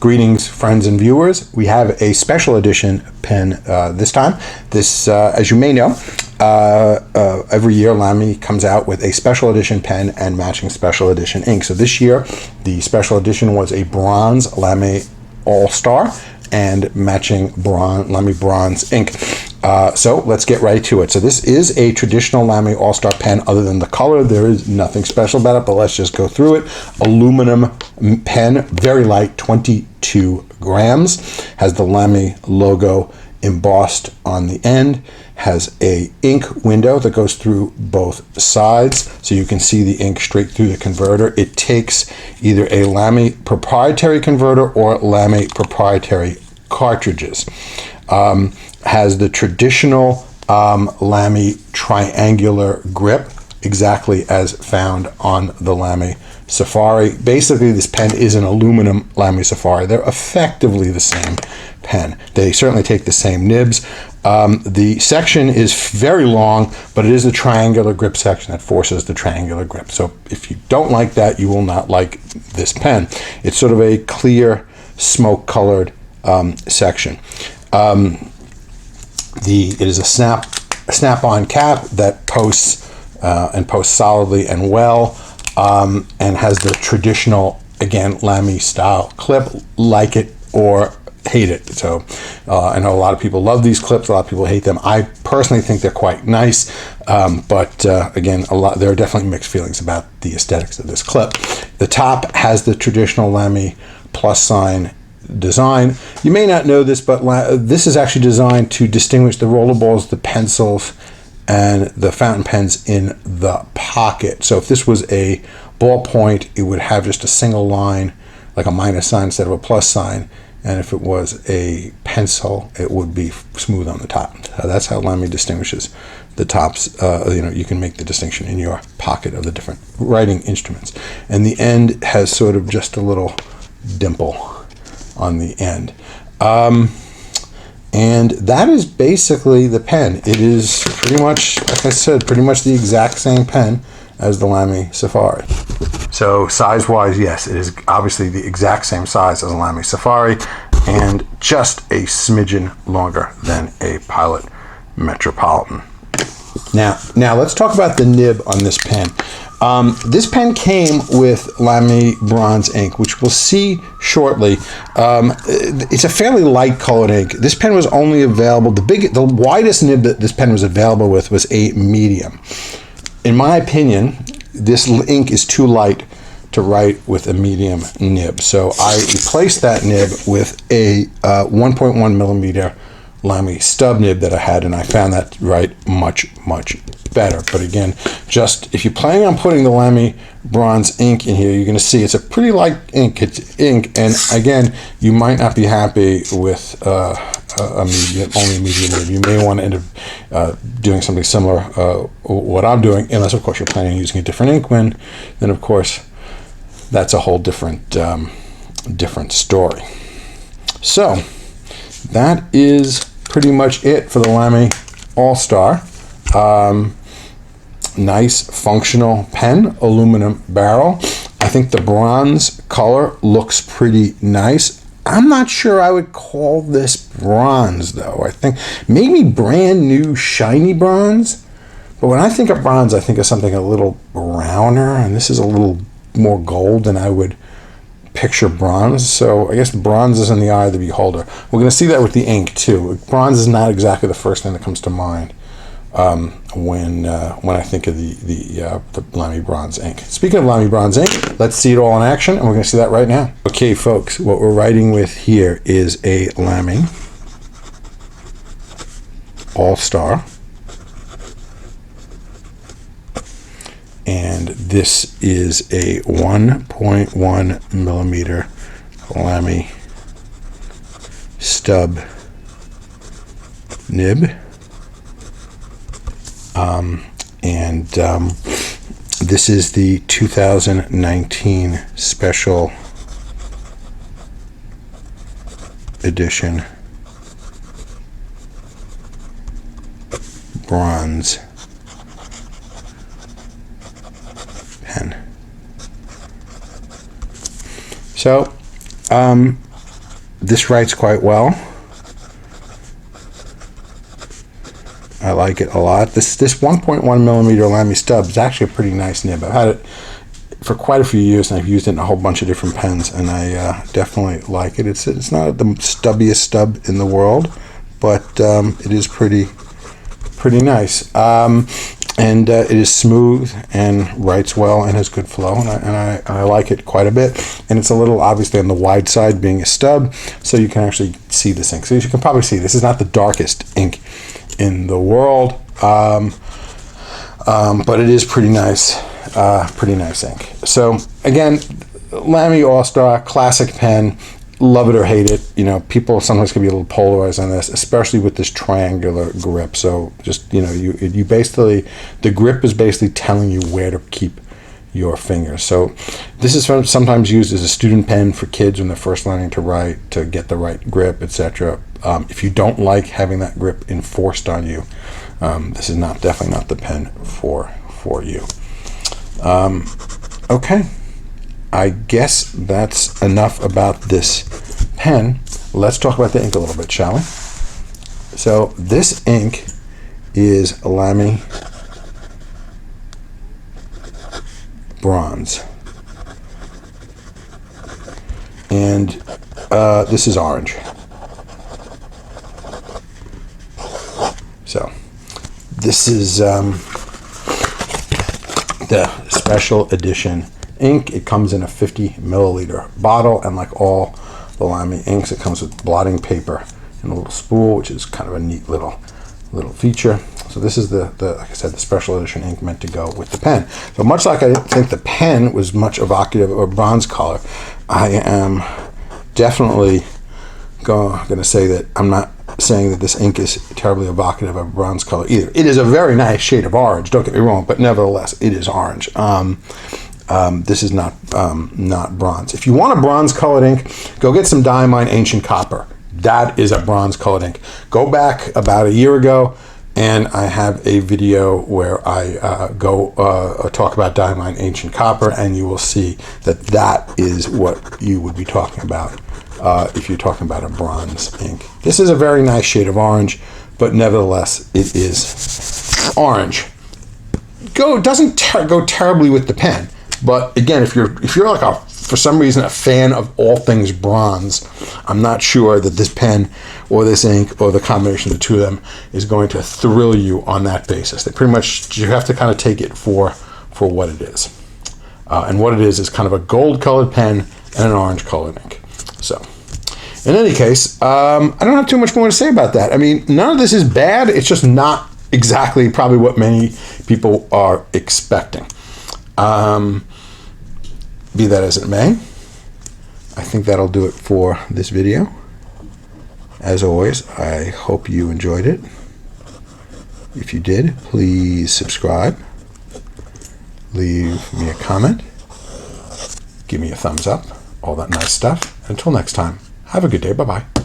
Greetings, friends and viewers. We have a special edition pen this time. This, as you may know, every year Lamy comes out with a special edition pen and matching special edition ink. So this year, the special edition was a bronze Lamy All-Star and matching Lamy bronze ink. So let's get right to it. So this is a traditional Lamy All-Star pen. Other than the color, there is nothing special about it, but let's just go through it. Aluminum pen, very light, 22 grams. Has the Lamy logo embossed on the end. Has a ink window that goes through both sides, so you can see the ink straight through the converter. It takes either a Lamy proprietary converter or Lamy proprietary cartridges. Has the traditional Lamy triangular grip, exactly as found on the Lamy Safari. Basically, this pen is an aluminum Lamy Safari. They're effectively the same pen. They certainly take the same nibs. The section is very long, but it is the triangular grip section that forces the triangular grip. So if you don't like that, you will not like this pen. It's sort of a clear, smoke-colored section. It is a snap-on cap that posts and posts solidly and well, and has the traditional, again, Lamy style clip. Like it or hate it. So I know a lot of people love these clips, a lot of people hate them. I personally think they're quite nice, but again, there are definitely mixed feelings about the aesthetics of this clip. The top has the traditional Lamy plus sign design. You may not know this, but this is actually designed to distinguish the rollerballs, the pencils, and the fountain pens in the pocket. So if this was a ballpoint, it would have just a single line, like a minus sign instead of a plus sign. And if it was a pencil, it would be smooth on the top. So that's how Lamy distinguishes the tops. You can make the distinction in your pocket of the different writing instruments. And the end has sort of just a little dimple on the end. And that is basically the pen. It is pretty much, like I said, pretty much the exact same pen as the Lamy Safari. So size-wise, yes, it is obviously the exact same size as a Lamy Safari and just a smidgen longer than a Pilot Metropolitan. Now let's talk about the nib on this pen. This pen came with Lamy bronze ink, which we'll see shortly. It's a fairly light colored ink. This pen was only available, the widest nib that this pen was available with was a medium. In my opinion, this ink is too light to write with a medium nib. So I replaced that nib with a 1.1 millimeter Lamy stub nib that I had, and I found that to write much, much better. But again, just if you're planning on putting the Lamy bronze ink in here, you're going to see it's a pretty light ink. It's ink, and again, you might not be happy with only a medium nib. You may want to end up doing something similar what I'm doing, unless of course you're planning on using a different ink pen. Then of course that's a whole different story. So that is pretty much it for the Lamy All-Star. Nice functional pen, aluminum barrel. I think the bronze color looks pretty nice. I'm not sure I would call this bronze though. I think maybe brand new shiny bronze. But when I think of bronze, I think of something a little browner, and this is a little more gold than I would picture bronze. So I guess bronze is in the eye of the beholder. We're going to see that with the ink too. Bronze is not exactly the first thing that comes to mind when I think of the Lamy bronze ink. Speaking of Lamy bronze ink, let's see it all in action, and we're going to see that right now. Okay, folks, what we're writing with here is a Lamy All-Star, and this is a 1.1 millimeter Lamy stub nib. This is the 2019 special edition bronze pen. So This writes quite well. I like it a lot. This 1.1 millimeter Lamy stub is actually a pretty nice nib. I've had it for quite a few years, and I've used it in a whole bunch of different pens, and I definitely like it. It's not the stubbiest stub in the world, but it is pretty nice. And it is smooth and writes well and has good flow, and I like it quite a bit. And it's a little obviously on the wide side, being a stub, so you can actually see this ink. So you can probably see this is not the darkest ink in the world, but it is pretty nice ink. So again, Lamy All-Star, classic pen. Love it or hate it. You know, people sometimes can be a little polarized on this, especially with this triangular grip. So just, you know, you basically, the grip is basically telling you where to keep your fingers. So this is sometimes used as a student pen for kids when they're first learning to write, to get the right grip, etc. If you don't like having that grip enforced on you, this is definitely not the pen for you. Okay. I guess that's enough about this pen. Let's talk about the ink a little bit, shall we? So this ink is Lamy Bronze. And this is orange. So this is the special edition ink. It comes in a 50 milliliter bottle, and like all the Lamy inks, it comes with blotting paper and a little spool, which is kind of a neat little feature. So this is the like I said, the special edition ink meant to go with the pen. So much like I didn't think the pen was much evocative of a bronze color, I am definitely going to say that I'm not saying that this ink is terribly evocative of a bronze color either. It is a very nice shade of orange, don't get me wrong, but nevertheless, it is orange. This is not bronze. If you want a bronze colored ink, go get some Diamine Ancient Copper. That is a bronze colored ink. Go back about a year ago, and I have a video where I talk about Diamine Ancient Copper, and you will see that is what you would be talking about if you're talking about a bronze ink. This is a very nice shade of orange, but nevertheless, it is orange. Doesn't go terribly with the pen. But again, if you're like for some reason a fan of all things bronze, I'm not sure that this pen or this ink or the combination of the two of them is going to thrill you on that basis. They pretty much, you have to kind of take it for what it is. And what it is kind of a gold colored pen and an orange colored ink. So in any case, I don't have too much more to say about that. I mean, none of this is bad. It's just not exactly probably what many people are expecting. Be that as it may, I think that'll do it for this video. As always, I hope you enjoyed it. If you did, please subscribe, leave me a comment, give me a thumbs up, all that nice stuff. Until next time, have a good day. Bye-bye.